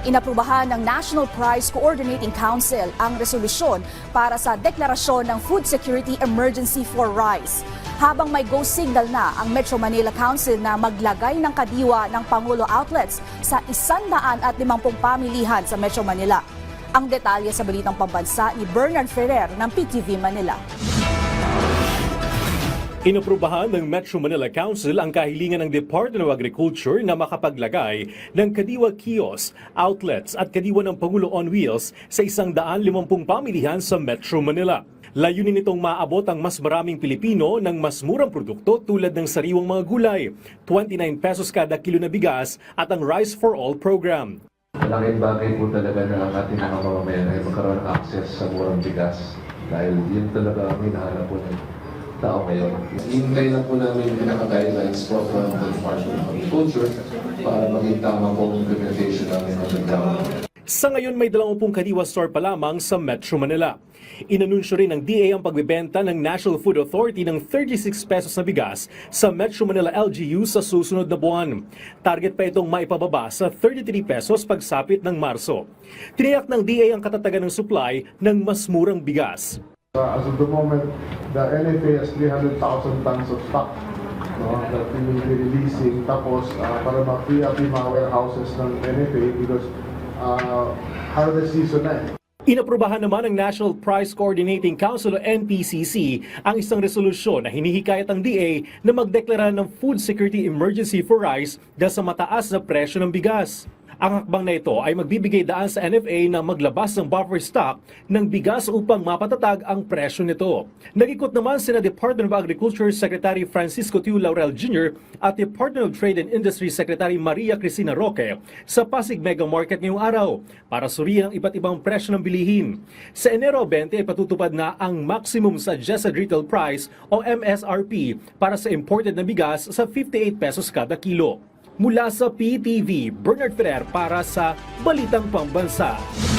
Inaprubahan ng National Price Coordinating Council ang resolusyon para sa deklarasyon ng Food Security Emergency for Rice. Habang may go signal na ang Metro Manila Council na maglagay ng kadiwa ng Pangulo outlets sa 150 pamilihan sa Metro Manila. Ang detalye sa Balitang Pambansa ni Bernard Ferrer ng PTV Manila. Inaprubahan ng Metro Manila Council ang kahilingan ng Department of Agriculture na makapaglagay ng kadiwa kiosk, outlets at kadiwa ng Pangulo on Wheels sa 150 pamilihan sa Metro Manila. Layunin nitong maabot ang mas maraming Pilipino ng mas murang produkto tulad ng sariwang mga gulay, 29 pesos kada kilo na bigas at ang Rice for All program. Malaking bagay po talaga na ang ating mga mamamayan ay magkaroon ng access sa murang bigas dahil yun talaga ang hinahanap po ng tao ngayon. Hintay na po namin yung pinaka-guidelines po from the Department of Agriculture para maging tama po ang implementation namin on the ground. Sa ngayon may 20 kadiwa store pa lamang sa Metro Manila. Inanunsyo rin ng DA ang pagbebenta ng National Food Authority ng 36 pesos na bigas sa Metro Manila LGU sa susunod na buwan. Target pa itong maipababa sa 33 pesos pagsapit ng Marso. Tiniyak ng DA ang katatagan ng supply ng mas murang bigas. As of the moment, the NFA has 300,000 tons of stock that we will be releasing. Tapos, para ma-free up yung mga warehouses ng NFA because harvest season na eh. Inaprubahan naman ng National Price Coordinating Council o NPCC ang isang resolusyon na hinihikayat ang DA na magdeklara ng Food Security Emergency for Rice dahil sa mataas na presyo ng bigas. Ang hakbang na ito ay magbibigay daan sa NFA na maglabas ng buffer stock ng bigas upang mapatatag ang presyo nito. Nag-ikot naman sina Department of Agriculture Secretary Francisco Tiu Laurel Jr. at Department of Trade and Industry Secretary Maria Cristina Roque sa Pasig Mega Market ngayong araw para suriin ang iba't ibang presyo ng bilihin. Sa Enero 20 ay patutupad na ang Maximum Suggested Retail Price o MSRP para sa imported na bigas sa 58 pesos kada kilo. Mula sa PTV, Bernard Ferrer para sa Balitang Pambansa.